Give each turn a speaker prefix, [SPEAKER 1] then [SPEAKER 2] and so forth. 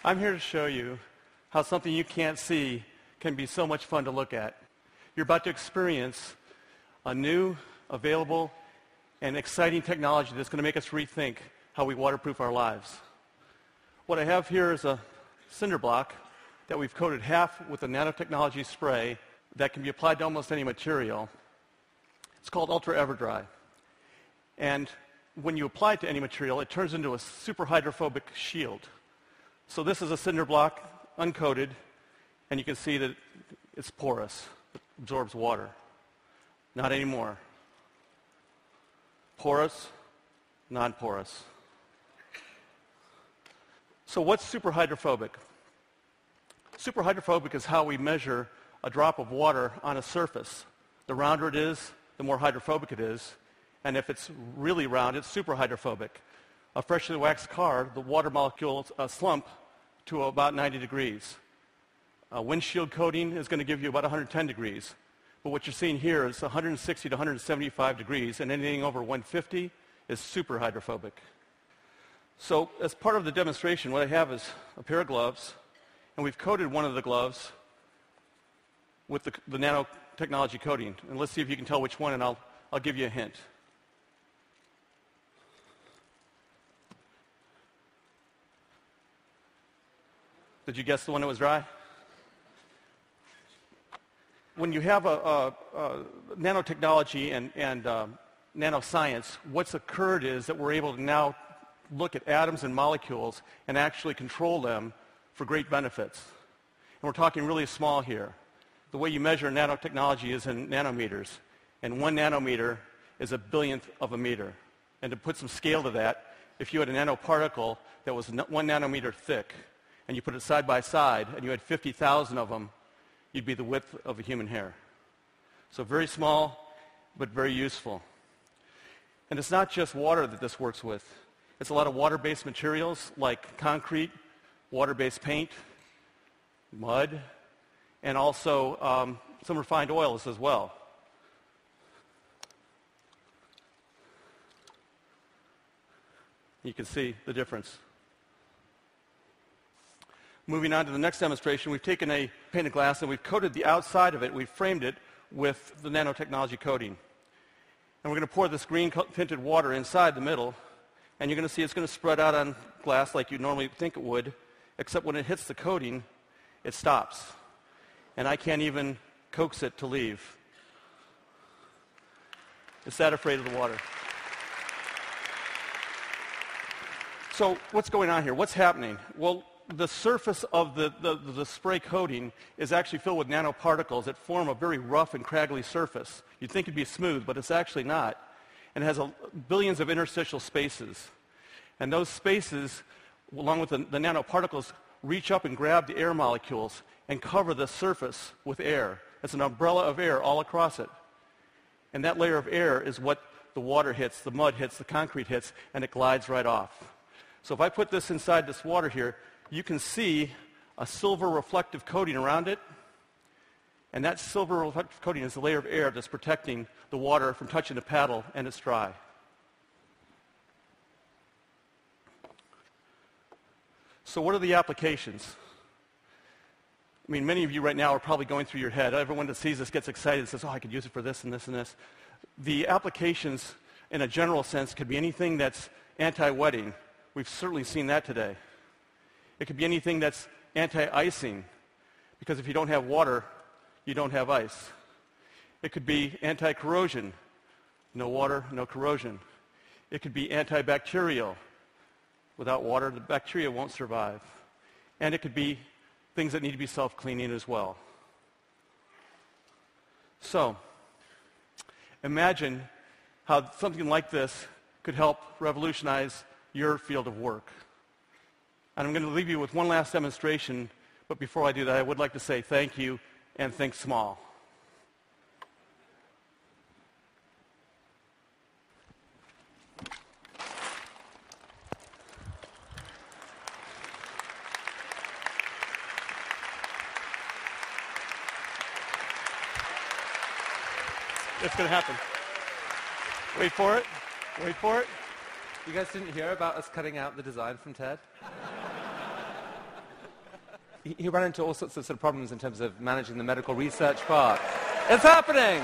[SPEAKER 1] I'm here to show you how something you can't see can be so much fun to look at. You're about to experience a new, available, and exciting technology that's going to make us rethink how we waterproof our lives. What I have here is a cinder block that we've coated half with a nanotechnology spray that can be applied to almost any material. It's called Ultra Everdry. And when you apply it to any material, it turns into a super hydrophobic shield. So this is a cinder block, uncoated, and you can see that it's porous. It absorbs water. Not anymore. Porous, non-porous. So what's super hydrophobic? Super hydrophobic is how we measure a drop of water on a surface. The rounder it is, the more hydrophobic it is. And if it's really round, it's super hydrophobic. A freshly waxed car, the water molecules slump to about 90 degrees. A windshield coating is going to give you about 110 degrees. But what you're seeing here is 160 to 175 degrees, and anything over 150 is super hydrophobic. So as part of the demonstration, what I have is a pair of gloves, and we've coated one of the gloves with the nanotechnology coating. And let's see if you can tell which one, and I'll give you a hint. Did you guess the one that was dry? When you have a nanotechnology and nanoscience, what's occurred is that we're able to now look at atoms and molecules and actually control them for great benefits. And we're talking really small here. The way you measure nanotechnology is in nanometers, and 1 nanometer is a billionth of a meter. And to put some scale to that, if you had a nanoparticle that was 1 nanometer thick, and you put it side by side, and you had 50,000 of them, you'd be the width of a human hair. So very small, but very useful. And it's not just water that this works with. It's a lot of water-based materials like concrete, water-based paint, mud, and also some refined oils as well. You can see the difference. Moving on to the next demonstration, we've taken a pane of glass and we've coated the outside of it. We've framed it with the nanotechnology coating. And we're going to pour this green tinted water inside the middle, and you're going to see it's going to spread out on glass like you normally think it would, except when it hits the coating, it stops. And I can't even coax it to leave. It's that afraid of the water. So what's going on here? What's happening? Well, the surface of the spray coating is actually filled with nanoparticles that form a very rough and craggly surface. You'd think it'd be smooth, but it's actually not. And it has billions of interstitial spaces. And those spaces, along with the nanoparticles, reach up and grab the air molecules and cover the surface with air. It's an umbrella of air all across it. And that layer of air is what the water hits, the mud hits, the concrete hits, and it glides right off. So if I put this inside this water here, you can see a silver reflective coating around it. And that silver reflective coating is the layer of air that's protecting the water from touching the paddle, and it's dry. So what are the applications? I mean, many of you right now are probably going through your head. Everyone that sees this gets excited and says, oh, I could use it for this and this and this. The applications, in a general sense, could be anything that's anti-wetting. We've certainly seen that today. It could be anything that's anti-icing, because if you don't have water, you don't have ice. It could be anti-corrosion. No water, no corrosion. It could be antibacterial. Without water, the bacteria won't survive. And it could be things that need to be self-cleaning as well. So, imagine how something like this could help revolutionize your field of work. And I'm going to leave you with one last demonstration, but before I do that, I would like to say thank you and think small. It's going to happen. Wait for it. Wait for it.
[SPEAKER 2] You guys didn't hear about us cutting out the design from TED? he ran into all sorts of sort of problems in terms of managing the medical research part. It's happening!